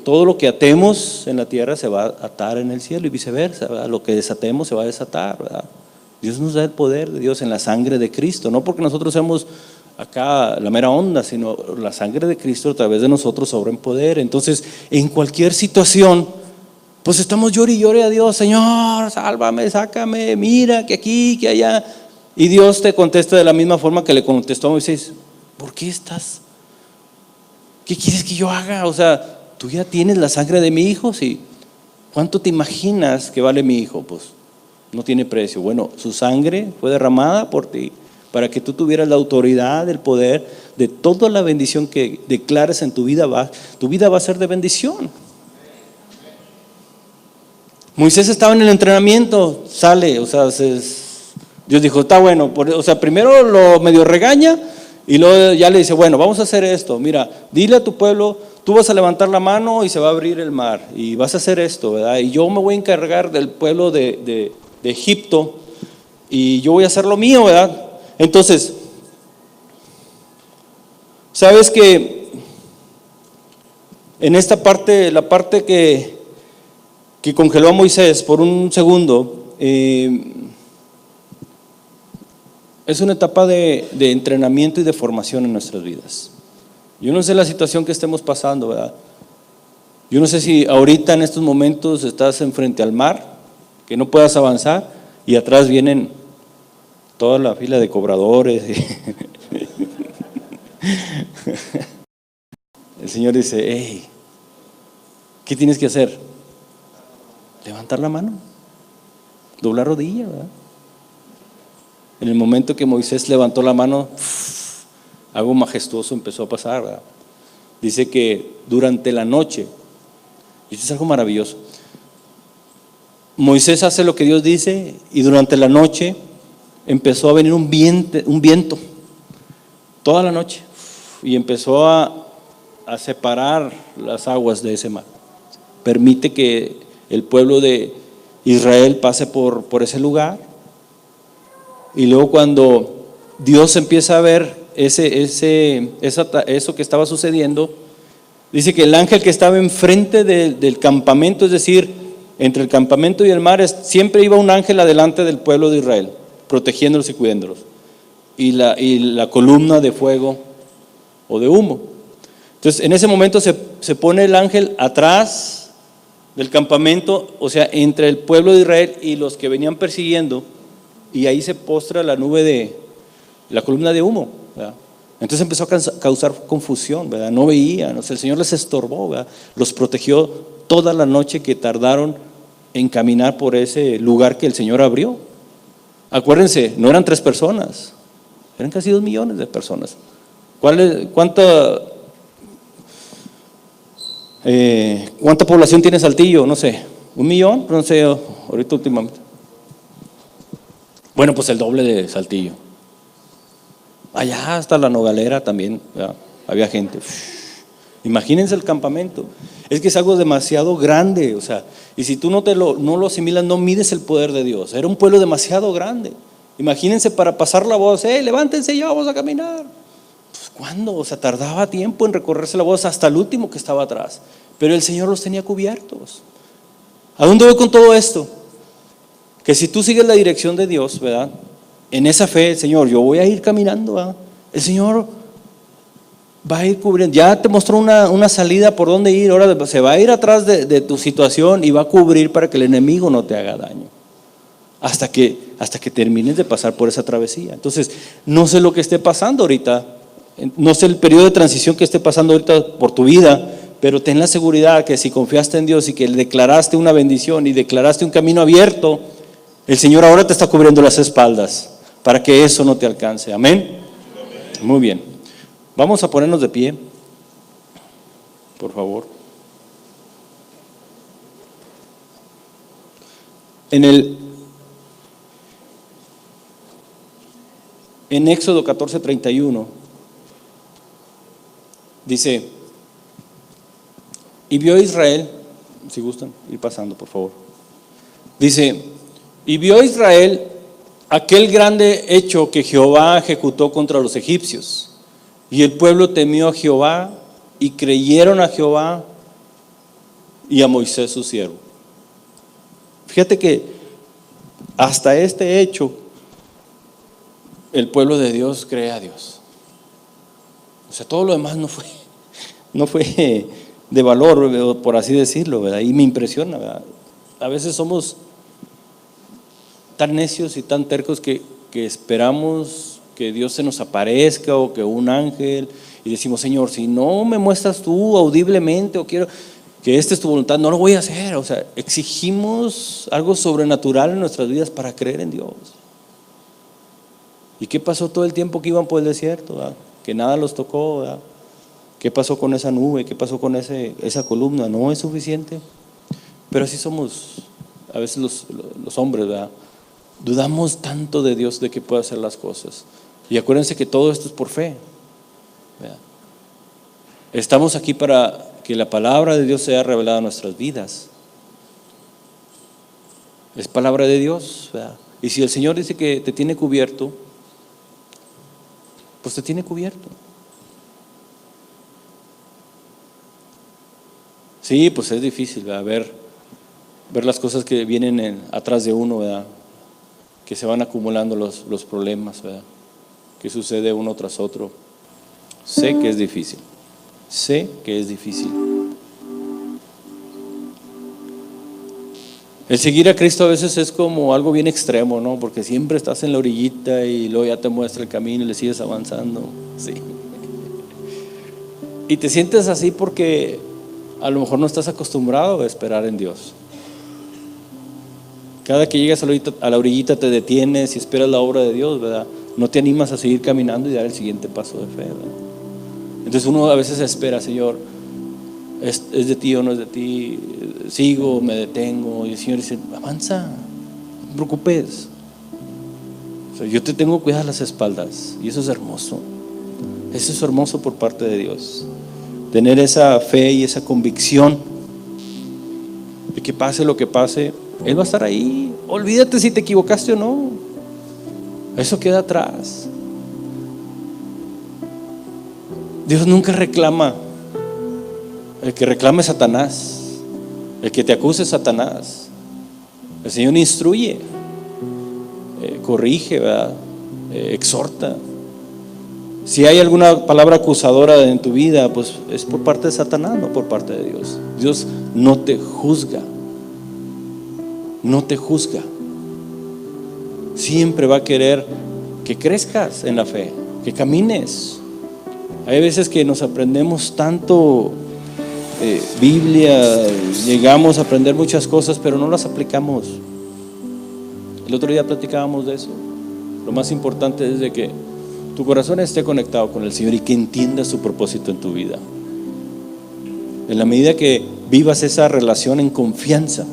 todo lo que atemos en la tierra se va a atar en el cielo y viceversa, ¿verdad? Lo que desatemos se va a desatar, ¿verdad? Dios nos da el poder de Dios en la sangre de Cristo, no porque nosotros seamos acá la mera onda, sino la sangre de Cristo a través de nosotros obra en poder. Entonces, en cualquier situación Pues estamos llore y llore a Dios, Señor, sálvame, sácame, mira, que aquí, que allá. Y Dios te contesta de la misma forma que le contestó a Moisés: ¿por qué estás? ¿Qué quieres que yo haga? O sea, tú ya tienes la sangre de mi hijo, ¿sí? ¿Cuánto te imaginas que vale mi hijo? Pues no tiene precio. Bueno, su sangre fue derramada por ti para que tú tuvieras la autoridad, el poder de toda la bendición que declares en tu vida va a ser de bendición. Moisés estaba en el entrenamiento, sale, o sea, Dios dijo, está bueno, o sea, primero lo medio regaña y luego ya le dice, bueno, vamos a hacer esto, mira, dile a tu pueblo, tú vas a levantar la mano y se va a abrir el mar y vas a hacer esto, ¿verdad? Y yo me voy a encargar del pueblo de Egipto y yo voy a hacer lo mío, ¿verdad? Entonces, sabes que en esta parte, la parte que congeló a Moisés por un segundo, es una etapa de entrenamiento y de formación en nuestras vidas. Yo no sé la situación que estemos pasando, ¿verdad? Yo no sé si ahorita en estos momentos estás enfrente al mar, que no puedas avanzar y atrás vienen toda la fila de cobradores. El Señor dice, hey, ¿qué tienes que hacer? Levantar la mano, doblar rodilla, ¿verdad? En el momento que Moisés levantó la mano, algo majestuoso empezó a pasar, ¿verdad? Dice que durante la noche, y esto es algo maravilloso, Moisés hace lo que Dios dice y durante la noche empezó a venir un viento toda la noche y empezó a separar las aguas de ese mar. Permite que el pueblo de Israel pase por ese lugar y luego cuando Dios empieza a ver eso que estaba sucediendo, dice que el ángel que estaba enfrente del campamento, es decir, entre el campamento y el mar, siempre iba un ángel adelante del pueblo de Israel, protegiéndolos y cuidándolos, y la columna de fuego o de humo. Entonces en ese momento se pone el ángel atrás del campamento, o sea, entre el pueblo de Israel y los que venían persiguiendo, y ahí se postra la nube de la columna de humo, ¿verdad? Entonces empezó a causar confusión, ¿verdad? No veían, o sea, el Señor les estorbó, ¿verdad? Los protegió toda la noche que tardaron en caminar por ese lugar que el Señor abrió. Acuérdense, no eran 3 personas, eran casi 2 millones de personas. ¿Cuánta población tiene Saltillo? No sé, 1 millón, no sé, ahorita últimamente. Bueno, pues el doble de Saltillo. Allá hasta la Nogalera también, ¿verdad? Había gente. Imagínense el campamento. Es que es algo demasiado grande, o sea, y si tú no lo asimilas, no mides el poder de Dios. Era un pueblo demasiado grande. Imagínense para pasar la voz, levántense ya, vamos a caminar. Pues ¿cuándo? O sea, tardaba tiempo en recorrerse la voz hasta el último que estaba atrás. Pero el Señor los tenía cubiertos. ¿A dónde voy con todo esto? Que si tú sigues la dirección de Dios, ¿verdad? En esa fe, Señor, yo voy a ir caminando, ¿verdad? El Señor va a ir cubriendo. Ya te mostró una salida por dónde ir, ahora se va a ir atrás de tu situación y va a cubrir para que el enemigo no te haga daño. Hasta que termines de pasar por esa travesía. Entonces, no sé lo que esté pasando ahorita, no sé el periodo de transición que esté pasando ahorita por tu vida, pero ten la seguridad que si confiaste en Dios y que le declaraste una bendición y declaraste un camino abierto, el Señor ahora te está cubriendo las espaldas para que eso no te alcance. Amén. Muy bien. Vamos a ponernos de pie, por favor. En Éxodo 14:31 dice, y vio Israel, si gustan ir pasando por favor, dice, y vio Israel aquel grande hecho que Jehová ejecutó contra los egipcios, y el pueblo temió a Jehová y creyeron a Jehová y a Moisés su siervo. Fíjate que hasta este hecho el pueblo de Dios cree a Dios. O sea, todo lo demás no fue de valor, por así decirlo, ¿verdad? Y me impresiona, ¿verdad? A veces somos tan necios y tan tercos que esperamos que Dios se nos aparezca o que un ángel, y decimos: Señor, si no me muestras tú audiblemente, o quiero que esta es tu voluntad, no lo voy a hacer. O sea, exigimos algo sobrenatural en nuestras vidas para creer en Dios. ¿Y qué pasó todo el tiempo que iban por el desierto, ¿verdad? Que nada los tocó, ¿verdad? ¿Qué pasó con esa nube? ¿Qué pasó con esa columna? No es suficiente. Pero así somos a veces los hombres, ¿verdad? Dudamos tanto de Dios, de que pueda hacer las cosas. Y acuérdense que todo esto es por fe, ¿verdad? Estamos aquí para que la palabra de Dios sea revelada en nuestras vidas. Es palabra de Dios, ¿verdad? Y si el Señor dice que te tiene cubierto, pues te tiene cubierto. Sí, pues es difícil, ¿verdad? Ver las cosas que vienen atrás de uno, ¿verdad? Que se van acumulando los problemas, ¿verdad? Que sucede uno tras otro. Sé que es difícil. Sé que es difícil. El seguir a Cristo a veces es como algo bien extremo, ¿no? Porque siempre estás en la orillita y luego ya te muestra el camino y le sigues avanzando. Sí. Y te sientes así porque a lo mejor no estás acostumbrado a esperar en Dios. Cada que llegas a la orillita te detienes y esperas la obra de Dios, ¿verdad? No te animas a seguir caminando y dar el siguiente paso de fe, ¿verdad? Entonces uno a veces espera: Señor, ¿es de ti o no es de ti? Sigo, me detengo. Y el Señor dice: avanza, no te preocupes. O sea, yo te tengo cuidadas las espaldas. Y eso es hermoso. Eso es hermoso por parte de Dios. Tener esa fe y esa convicción de que pase lo que pase, Él va a estar ahí. Olvídate si te equivocaste o no. Eso queda atrás. Dios nunca reclama. El que reclama es Satanás. El que te acuse es Satanás. El Señor instruye, corrige, ¿verdad? Exhorta. Si hay alguna palabra acusadora en tu vida, pues es por parte de Satanás, no por parte de Dios. Dios no te juzga. No te juzga. Siempre va a querer que crezcas en la fe, que camines. Hay veces que nos aprendemos tanto Biblia, llegamos a aprender muchas cosas, pero no las aplicamos. El otro día platicábamos de eso. Lo más importante es de que tu corazón esté conectado con el Señor y que entiendas su propósito en tu vida. En la medida que vivas esa relación en confianza.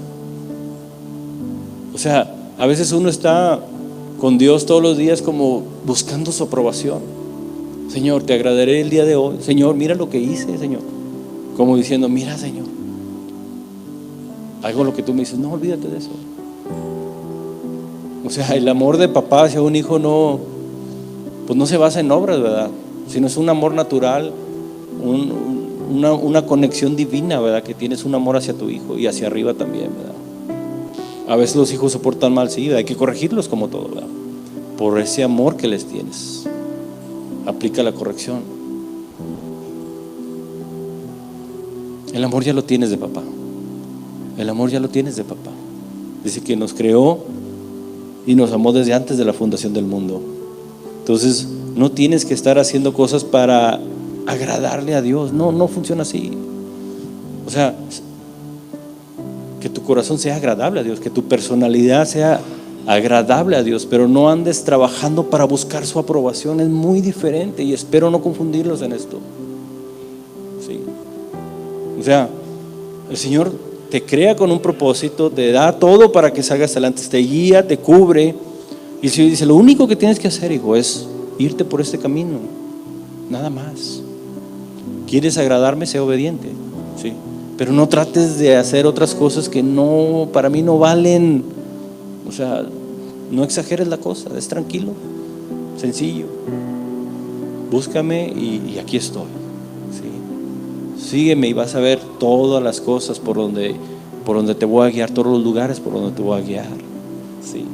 O sea, a veces uno está con Dios todos los días como buscando su aprobación. Señor, te agradaré el día de hoy. Señor, mira lo que hice, Señor. Como diciendo: mira, Señor, hago lo que tú me dices. No, olvídate de eso. O sea, el amor de papá hacia un hijo pues no se basa en obras, ¿verdad? Sino es un amor natural, una conexión divina, ¿verdad? Que tienes un amor hacia tu hijo y hacia arriba también, ¿verdad? A veces los hijos se portan mal, sí, hay que corregirlos como todo, ¿verdad? Por ese amor que les tienes, aplica la corrección. El amor ya lo tienes de papá. El amor ya lo tienes de papá. Dice que nos creó y nos amó desde antes de la fundación del mundo. Entonces no tienes que estar haciendo cosas para agradarle a Dios. No funciona así. O sea, que tu corazón sea agradable a Dios, que tu personalidad sea agradable a Dios, pero no andes trabajando para buscar su aprobación. Es muy diferente y espero no confundirlos en esto. Sí. O sea, el Señor te crea con un propósito, te da todo para que salgas adelante, te guía, te cubre. Y el Señor dice: lo único que tienes que hacer, hijo, es irte por este camino, nada más. ¿Quieres agradarme? Sé obediente, ¿sí? Pero no trates de hacer otras cosas que no, para mí no valen. O sea, no exageres la cosa, es tranquilo, sencillo. Búscame y aquí estoy, ¿sí? Sígueme y vas a ver todas las cosas por donde te voy a guiar, todos los lugares por donde te voy a guiar, ¿sí?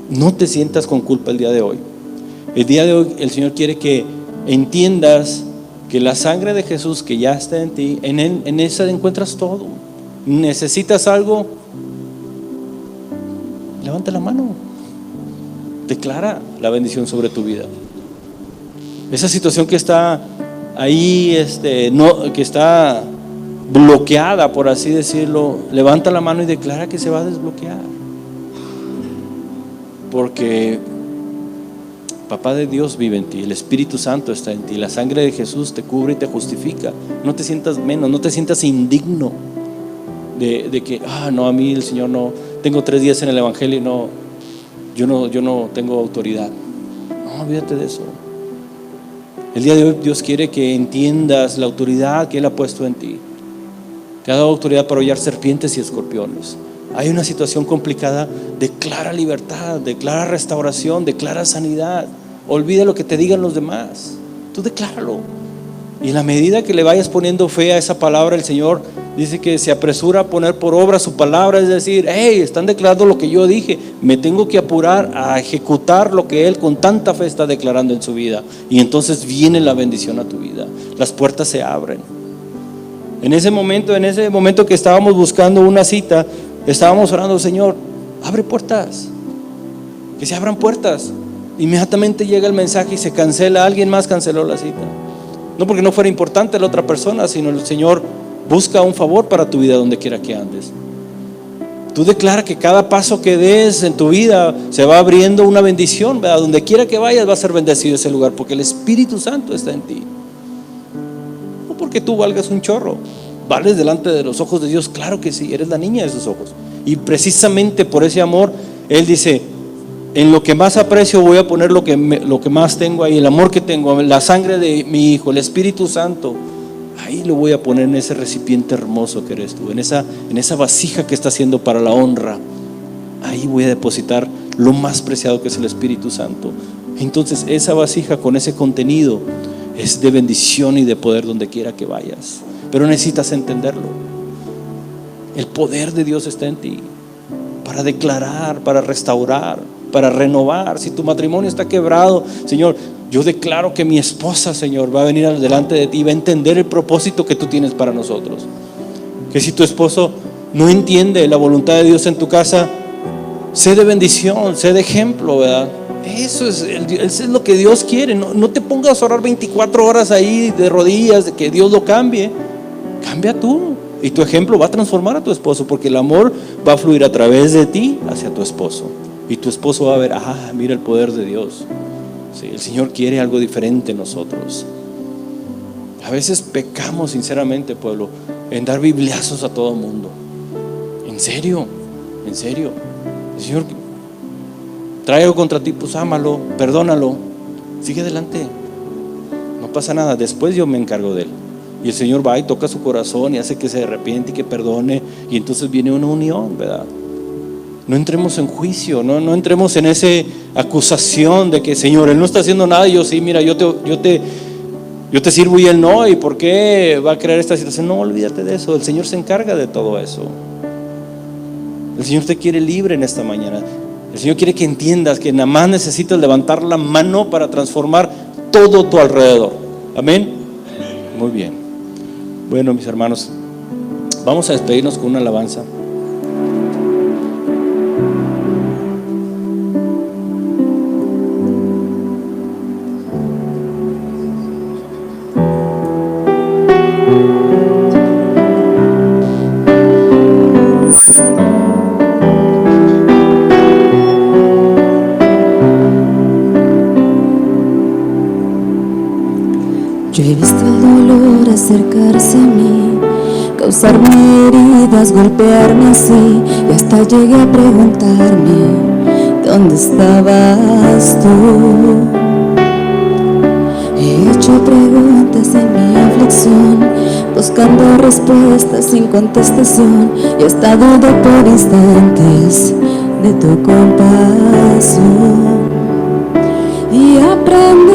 No te sientas con culpa el día de hoy. El día de hoy el Señor quiere que entiendas que la sangre de Jesús que ya está en ti, en él, en esa encuentras todo. ¿Necesitas algo? Levanta la mano, declara la bendición sobre tu vida. Esa situación que está ahí, que está bloqueada, por así decirlo, levanta la mano y declara que se va a desbloquear, porque Papá de Dios vive en ti, el Espíritu Santo está en ti, la sangre de Jesús te cubre y te justifica. No te sientas menos, no te sientas indigno de que, no, a mí el Señor no, tengo 3 días en el Evangelio y no, yo no tengo autoridad. No, olvídate de eso. El día de hoy Dios quiere que entiendas la autoridad que Él ha puesto en ti. Te ha dado autoridad para hollar serpientes y escorpiones. Hay una situación complicada, declara libertad, declara restauración, declara sanidad. Olvida lo que te digan los demás, tú decláralo. Y en la medida que le vayas poniendo fe a esa palabra, el Señor dice que se apresura a poner por obra su palabra. Es decir, están declarando lo que yo dije, me tengo que apurar a ejecutar lo que Él con tanta fe está declarando en su vida. Y entonces viene la bendición a tu vida, las puertas se abren. En ese momento que estábamos buscando una cita, estábamos orando: Señor, abre puertas, que se abran puertas. Inmediatamente llega el mensaje y se cancela. Alguien más canceló la cita, no porque no fuera importante la otra persona, sino el Señor busca un favor para tu vida donde quiera que andes. Tú declara que cada paso que des en tu vida se va abriendo una bendición, ¿verdad? Donde quiera que vayas va a ser bendecido ese lugar, porque el Espíritu Santo está en ti. No porque tú valgas un chorro, vales delante de los ojos de Dios, claro que sí, eres la niña de sus ojos. Y precisamente por ese amor Él dice: en lo que más aprecio voy a poner lo que más tengo ahí, el amor que tengo, la sangre de mi Hijo, el Espíritu Santo. Ahí lo voy a poner en ese recipiente hermoso que eres tú, en esa vasija que está haciendo para la honra. Ahí voy a depositar lo más preciado, que es el Espíritu Santo. Entonces esa vasija con ese contenido es de bendición y de poder donde quiera que vayas. Pero necesitas entenderlo. El poder de Dios está en ti para declarar, para restaurar, para renovar. Si tu matrimonio está quebrado, Señor, yo declaro que mi esposa, Señor, va a venir delante de ti y va a entender el propósito que tú tienes para nosotros. Que si tu esposo no entiende la voluntad de Dios en tu casa, sé de bendición, sé de ejemplo, ¿verdad? Eso es lo que Dios quiere. No te pongas a orar 24 horas ahí de rodillas, de que Dios lo cambie. Cambia tú, y tu ejemplo va a transformar a tu esposo, porque el amor va a fluir a través de ti hacia tu esposo, y tu esposo va a ver: mira el poder de Dios. Sí, el Señor quiere algo diferente en nosotros. A veces pecamos sinceramente, pueblo, en dar bibliazos a todo el mundo. En serio. El Señor trae algo contra ti, pues ámalo, perdónalo, sigue adelante, no pasa nada, después yo me encargo de él. Y el Señor va y toca su corazón y hace que se arrepiente y que perdone, y entonces viene una unión, ¿verdad? No entremos en juicio, no entremos en esa acusación de que: Señor, Él no está haciendo nada y yo sí, mira, yo te sirvo y Él no, ¿y por qué va a crear esta situación? No, olvídate de eso, el Señor se encarga de todo eso. El Señor te quiere libre en esta mañana. El Señor quiere que entiendas que nada más necesitas levantar la mano para transformar todo tu alrededor. Amén. Muy bien. Bueno, mis hermanos, vamos a despedirnos con una alabanza. Yo he visto el dolor acercarse a mí, causarme heridas, golpearme así, y hasta llegué a preguntarme: ¿dónde estabas tú? He hecho preguntas en mi aflicción, buscando respuestas sin contestación, y hasta dudé por instantes de tu compasión. Y aprendí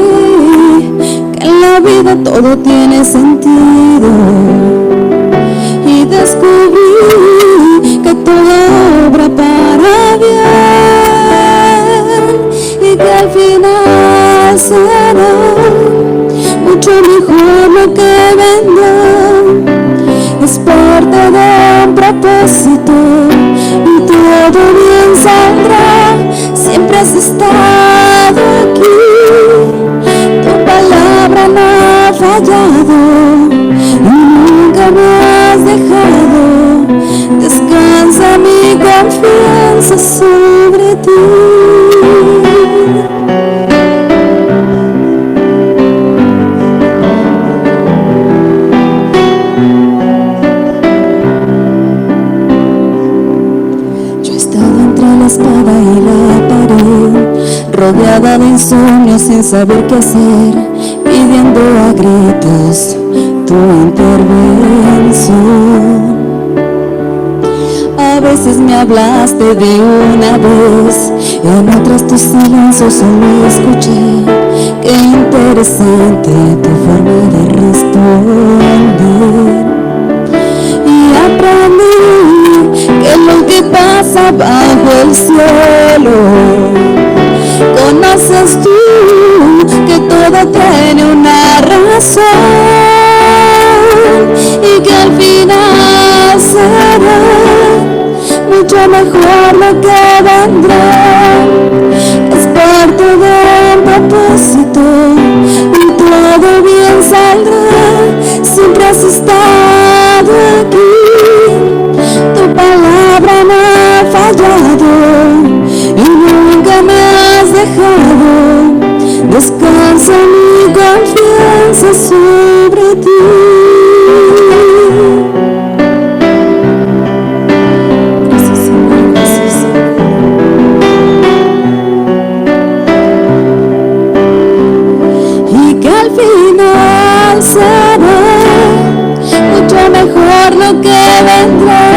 que en la vida todo tiene sentido, y descubrí que todo obra para bien, y que al final será mucho mejor lo que vendrá. Es parte de un propósito y todo bien saldrá. Siempre has estado aquí, tu palabra no ha fallado y nunca me has dejado. Descansa mi confianza sobre ti. Espada y la pared, rodeada de insomnio sin saber qué hacer, pidiendo a gritos tu intervención. A veces me hablaste de una vez, en otras tu silencio solo escuché. Qué interesante tu forma de responder. Y aprendí que lo que pasa bajo el cielo, conoces tú que todo tiene una razón y que al final será mucho mejor lo que vendrá. Es parte de un propósito y todo bien saldrá. Siempre has estado aquí, tu palabra no ha fallado y nunca me has dejado. Descansa mi confianza sobre ti. Gracias, Señor, gracias. Y que al final será mucho mejor lo que vendrá.